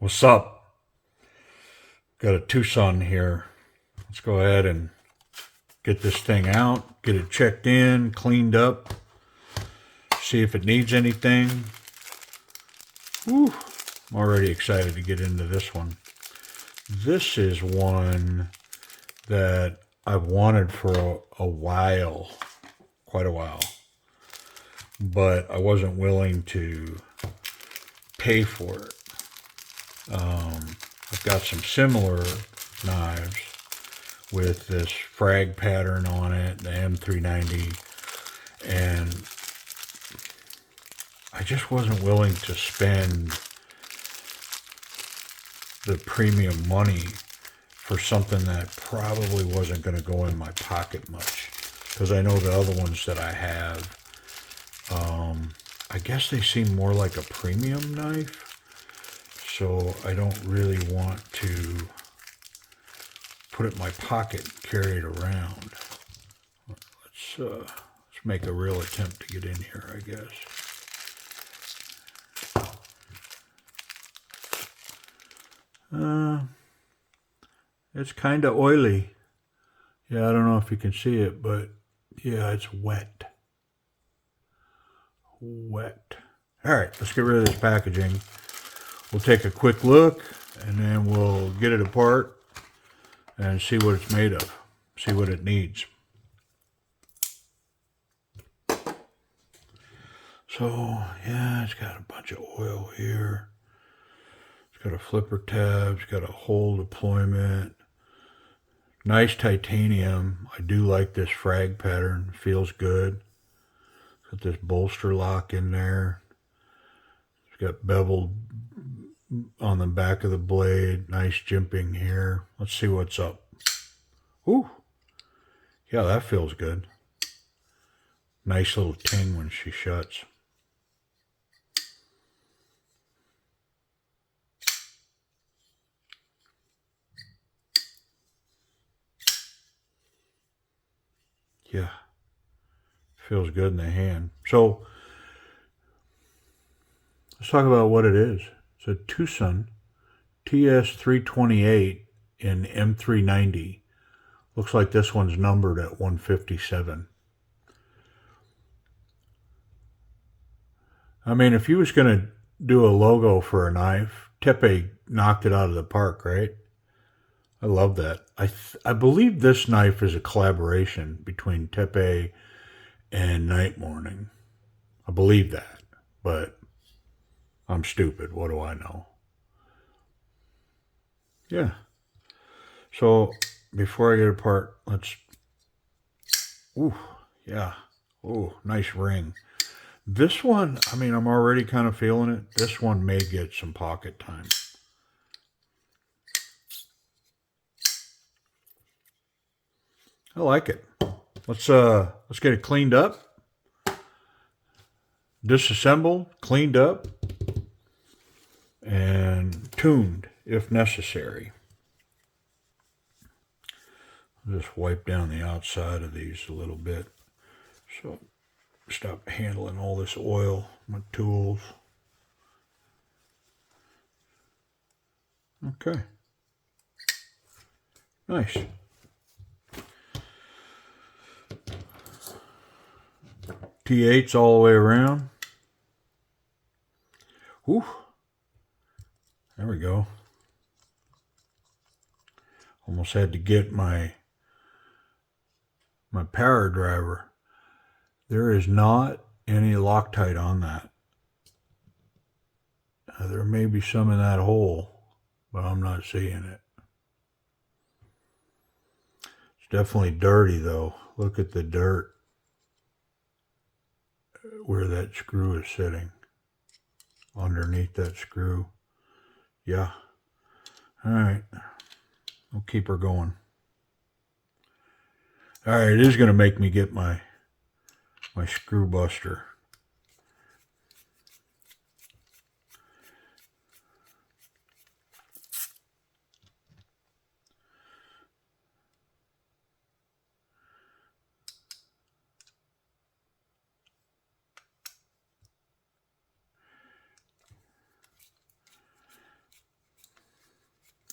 What's up? Got a TWOSUN here. Let's go ahead and get this thing out, get it checked in, cleaned up, see if it needs anything. Whew, I'm already excited to get into this one. This is one that I've wanted for a while, quite a while, but I wasn't willing to pay for it. I've got some similar knives with this frag pattern on it, the M390, and I just wasn't willing to spend the premium money for something that probably wasn't going to go in my pocket much, because I know the other ones that I have, I guess they seem more like a premium knife. So I don't really want to put it in my pocket and carry it around. Let's make a real attempt to get in here, I guess. It's kind of oily. Yeah, I don't know if you can see it, but yeah, it's wet. Wet. All right, let's get rid of this packaging. We'll take a quick look, and then we'll get it apart and see what it's made of, see what it needs. So, yeah, it's got a bunch of oil here. It's got a flipper tab. It's got a hole deployment. Nice titanium. I do like this frag pattern. Feels good. Got this bolster lock in there. It's got beveled on the back of the blade. Nice jimping here. Let's see what's up. Ooh. Yeah, that feels good. Nice little ting when she shuts. Yeah. Feels good in the hand. So, let's talk about what it is. It's a TWOSUN TS328 in M390. Looks like this one's numbered at 157. I mean, if you was going to do a logo for a knife, Tepe knocked it out of the park, right? I love that. I believe this knife is a collaboration between Tepe and Night Morning. I believe that, but I'm stupid. What do I know? Yeah. So before I get apart, let's. Ooh, yeah. Ooh, nice ring. This one, I mean, I'm already kind of feeling it. This one may get some pocket time. I like it. Let's get it cleaned up, disassembled, cleaned up, and tuned if necessary. I'll just wipe down the outside of these a little bit. So stop handling all this oil, my tools. Okay. Nice. T8s all the way around. Whew. There we go. Almost had to get my power driver. There is not any Loctite on that. There may be some in that hole, but I'm not seeing it. It's definitely dirty though. Look at the dirt where that screw is sitting. Underneath that screw. Yeah. Alright. We'll keep her going. Alright, it is going to make me get my screw buster.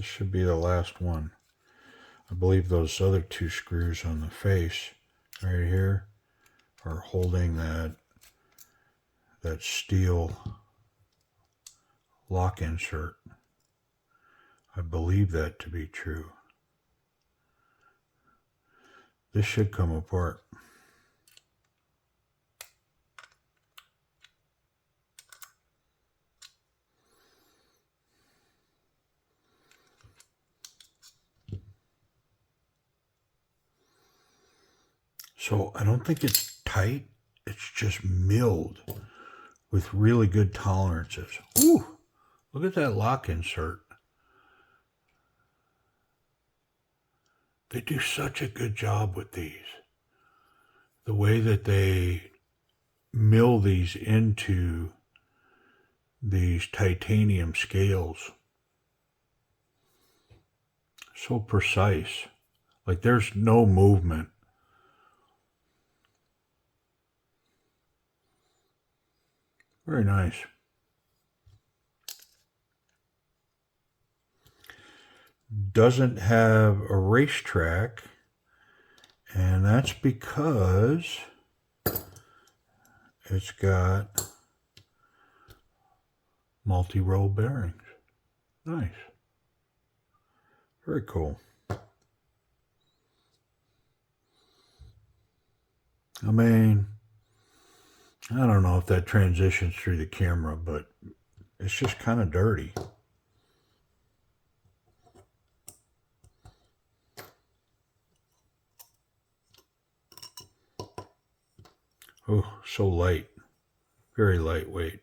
This should be the last one. I believe those other two screws on the face right here are holding that steel lock insert. I believe that to be true. This should come apart. So I don't think it's tight. It's just milled with really good tolerances. Ooh, look at that lock insert. They do such a good job with these. The way that they mill these into these titanium scales. So precise. Like there's no movement. Very nice. Doesn't have a racetrack, and that's because it's got multi-roll bearings. Nice. Very cool. I mean, I don't know if that transitions through the camera, but it's just kind of dirty. Oh, so light. Very lightweight.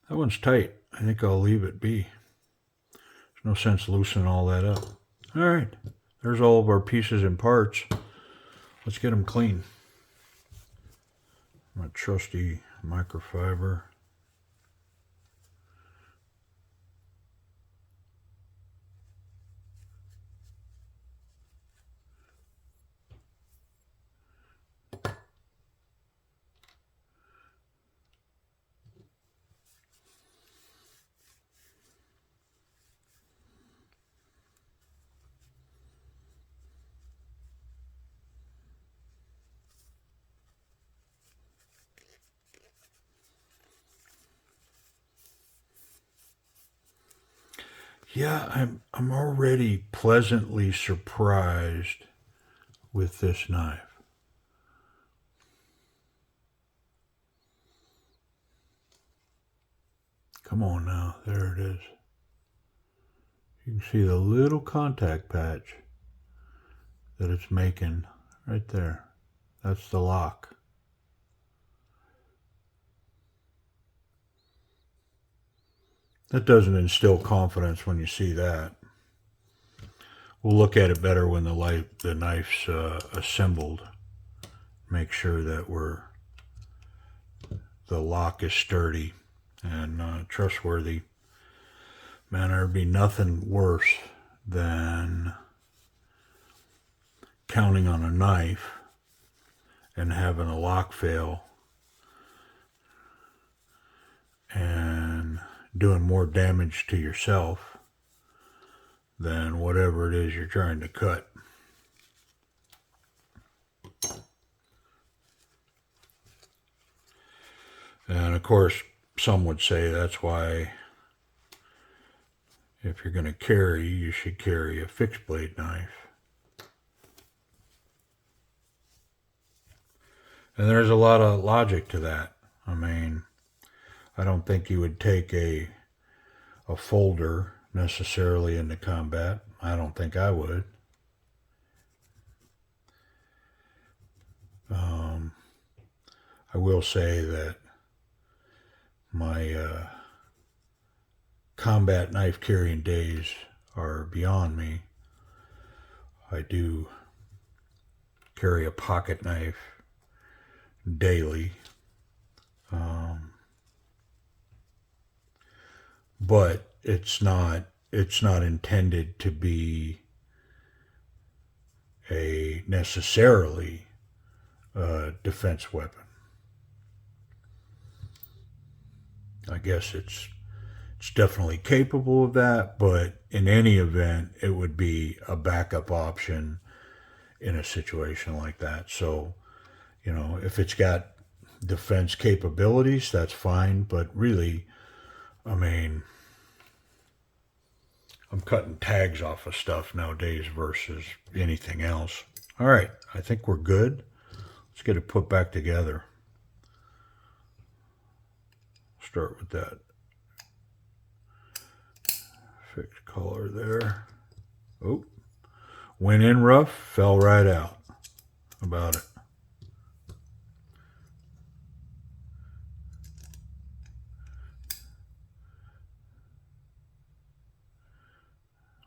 That one's tight. I think I'll leave it be. There's no sense loosening all that up. All right. There's all of our pieces and parts. Let's get them clean. My trusty microfiber. Yeah, I'm already pleasantly surprised with this knife. Come on now, there it is. You can see the little contact patch that it's making right there. That's the lock. That doesn't instill confidence when you see that. We'll look at it better when the knife's assembled. Make sure that the lock is sturdy and trustworthy. Man, there'd be nothing worse than counting on a knife and having a lock fail and doing more damage to yourself than whatever it is you're trying to cut. And of course, some would say that's why if you're going to carry, you should carry a fixed blade knife. And there's a lot of logic to that. I mean, I don't think you would take a folder necessarily into combat. I don't think I would. I will say that my combat knife carrying days are beyond me. I do carry a pocket knife daily. But it's not intended to be necessarily a defense weapon. I guess it's definitely capable of that, but in any event, it would be a backup option in a situation like that. So, you know, if it's got defense capabilities, that's fine. But really, I mean, I'm cutting tags off of stuff nowadays versus anything else. All right, I think we're good. Let's get it put back together. Start with that fixed color there. Oh, went in rough, fell right out. How about it?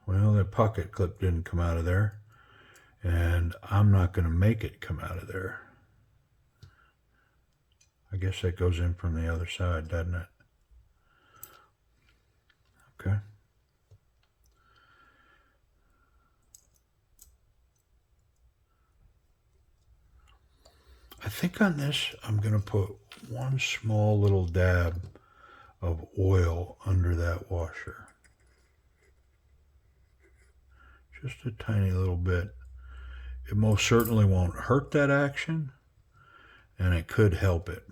Well, that pocket clip didn't come out of there, and I'm not going to make it come out of there. I guess that goes in from the other side, doesn't it? Okay. I think on this, I'm going to put one small little dab of oil under that washer. Just a tiny little bit. It most certainly won't hurt that action, and it could help it.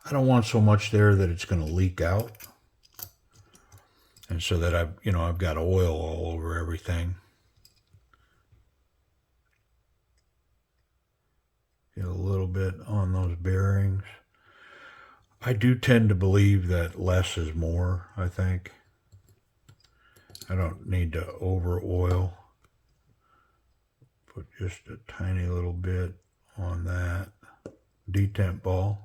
I don't want so much there that it's going to leak out, and so that I've got oil all over everything. Get a little bit on those bearings. I do tend to believe that less is more, I think. I don't need to over oil. Put just a tiny little bit on that detent ball.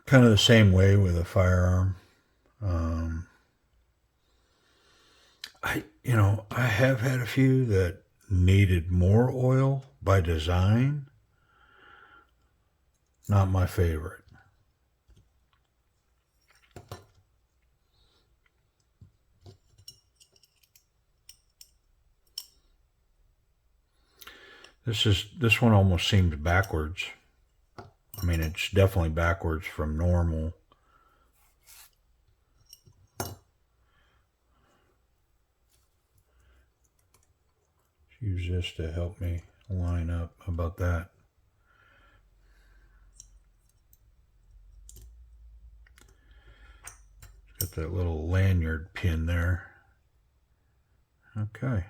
Kind of the same way with a firearm. I have had a few that needed more oil by design. Not my favorite. This one almost seems backwards. I mean, it's definitely backwards from normal. Use this to help me line up. How about that? Got that little lanyard pin there. Okay.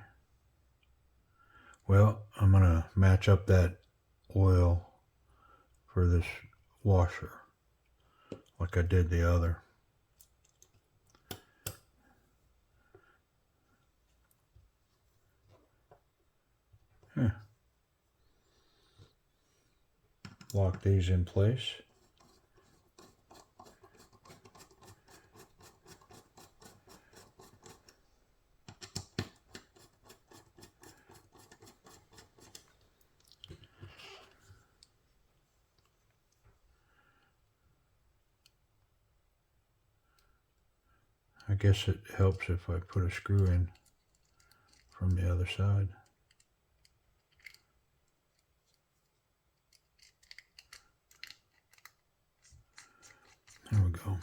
Well, I'm going to match up that oil for this washer like I did the other. Lock these in place. I guess it helps if I put a screw in from the other side. There we go.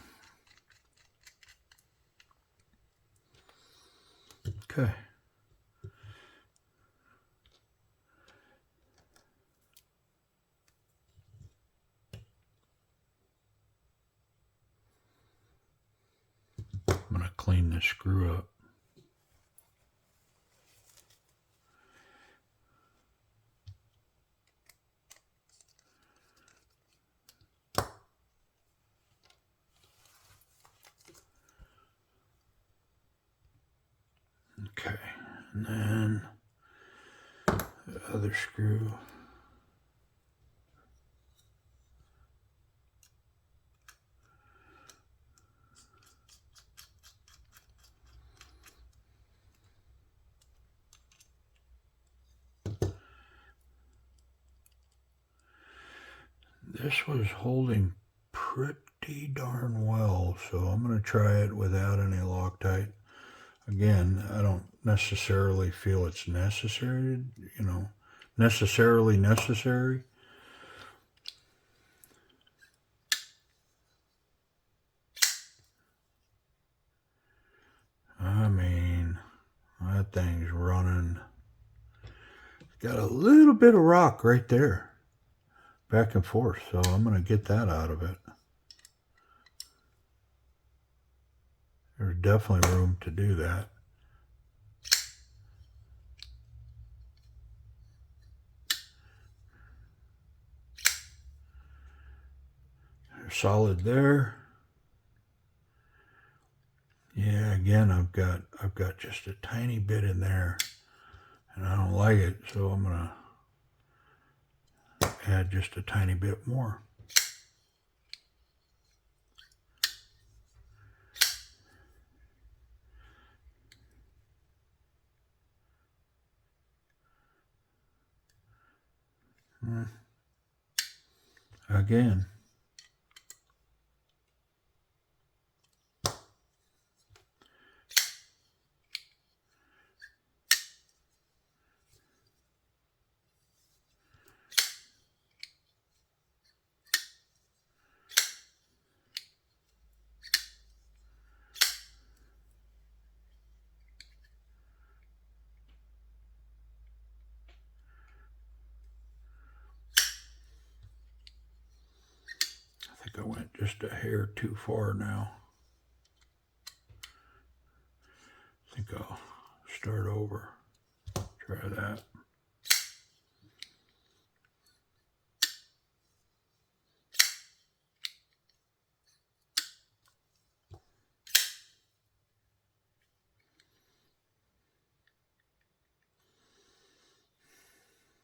Okay. I'm going to clean this screw up. Okay, and then the other screw. this was holding pretty darn well, so I'm going to try it without any Loctite. Again, I don't necessarily feel it's necessary, necessarily necessary. I mean, that thing's running. Got a little bit of rock right there, back and forth, so I'm going to get that out of it. There's definitely room to do that. Solid there. Yeah, again, I've got just a tiny bit in there, and I don't like it, so I'm gonna add just a tiny bit more. Again. I think I went just a hair too far now. I think I'll start over. Try that.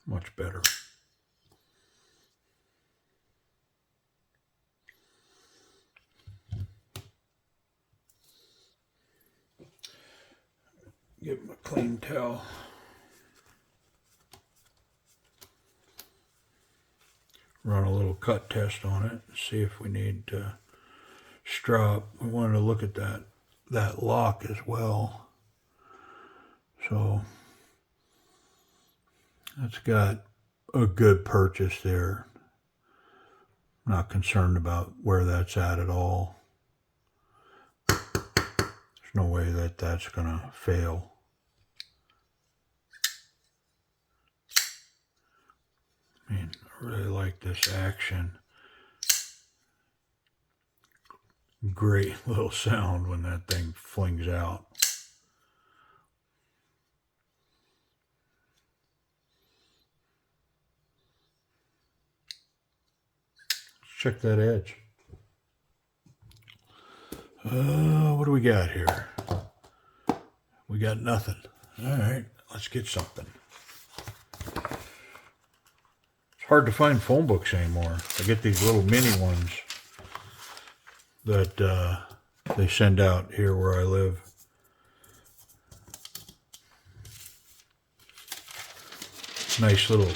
Much better. Give him a clean towel. Run a little cut test on it. See if we need to strop. We wanted to look at that lock as well. So that's got a good purchase there. Not concerned about where that's at all. There's no way that that's gonna fail. I mean, I really like this action. Great little sound when that thing flings out. Let's check that edge. What do we got here? We got nothing. All right, let's get something. It's hard to find phone books anymore. I get these little mini ones that they send out here where I live. Nice little,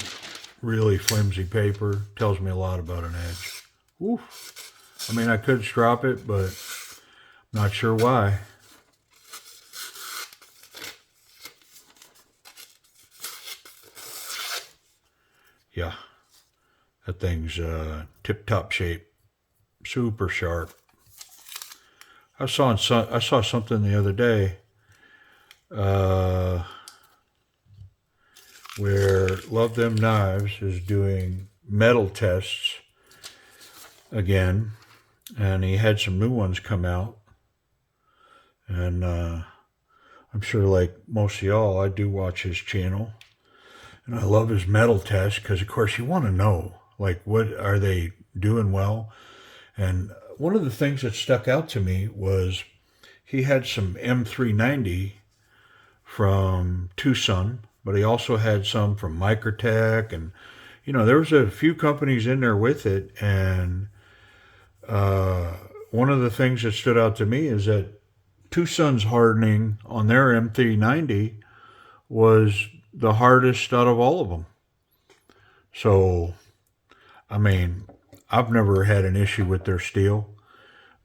really flimsy paper. Tells me a lot about an edge. Oof. I mean, I could strop it, but not sure why. Yeah, that thing's tip-top shape, super sharp. I saw something the other day where Love Them Knives is doing metal tests again, and he had some new ones come out, and I'm sure, like most of y'all, I do watch his channel. And I love his metal test because, of course, you want to know, like, what are they doing well? And one of the things that stuck out to me was he had some M390 from TWOSUN, but he also had some from Microtech. And, there was a few companies in there with it. And one of the things that stood out to me is that TWOSUN's hardening on their M390 was the hardest out of all of them. So, I mean, I've never had an issue with their steel.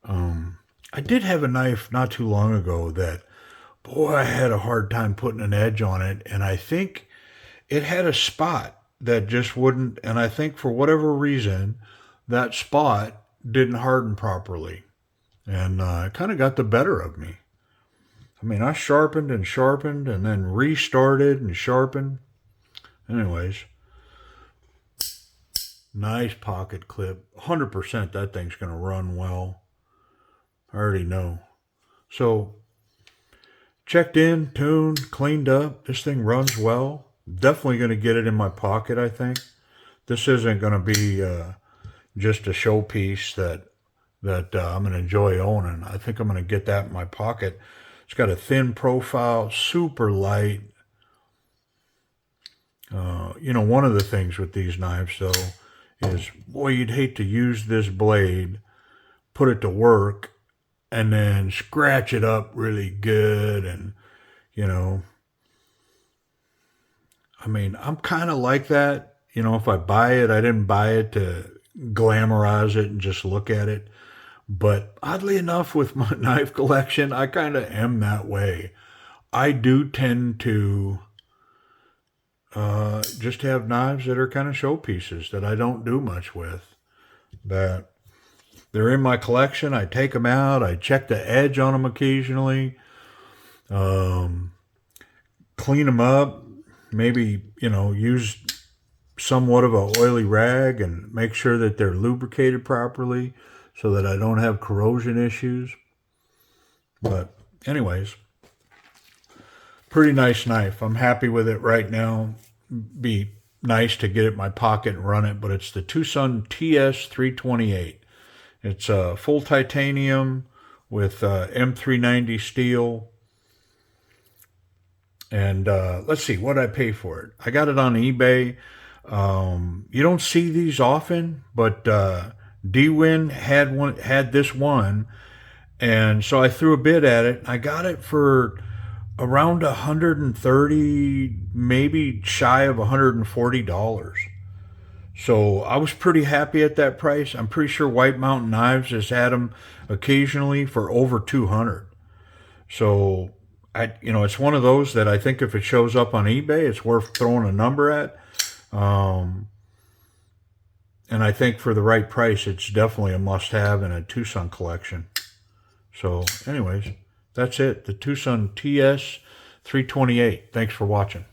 I did have a knife not too long ago that, boy, I had a hard time putting an edge on it. And I think it had a spot that just wouldn't, and I think for whatever reason, that spot didn't harden properly. And it kind of got the better of me. I mean, I sharpened and then restarted and sharpened. Anyways, nice pocket clip. 100% that thing's going to run well. I already know. So, checked in, tuned, cleaned up. This thing runs well. Definitely going to get it in my pocket, I think. This isn't going to be just a showpiece that I'm going to enjoy owning. I think I'm going to get that in my pocket. It's got a thin profile, super light. One of the things with these knives, though, is, boy, you'd hate to use this blade, put it to work, and then scratch it up really good. And, I mean, I'm kind of like that. If I buy it, I didn't buy it to glamorize it and just look at it. But oddly enough, with my knife collection, I kind of am that way. I do tend to just have knives that are kind of showpieces that I don't do much with. That they're in my collection. I take them out. I check the edge on them occasionally. Clean them up. Maybe, use somewhat of an oily rag and make sure that they're lubricated properly so that I don't have corrosion issues. But anyways, pretty nice knife. I'm happy with it right now. Be nice to get it in my pocket and run it, but it's the TWOSUN TS328. It's full titanium with M390 steel. And let's see, what did I pay for it? I got it on eBay. You don't see these often, but DWin had this one, and so I threw a bid at it. I got it for around $130, maybe shy of $140. So I was pretty happy at that price. I'm pretty sure White Mountain Knives has had them occasionally for over $200. So it's one of those that I think if it shows up on eBay, it's worth throwing a number at. And I think for the right price, it's definitely a must-have in a TWOSUN collection. So anyways, that's it. The TWOSUN TS328. Thanks for watching.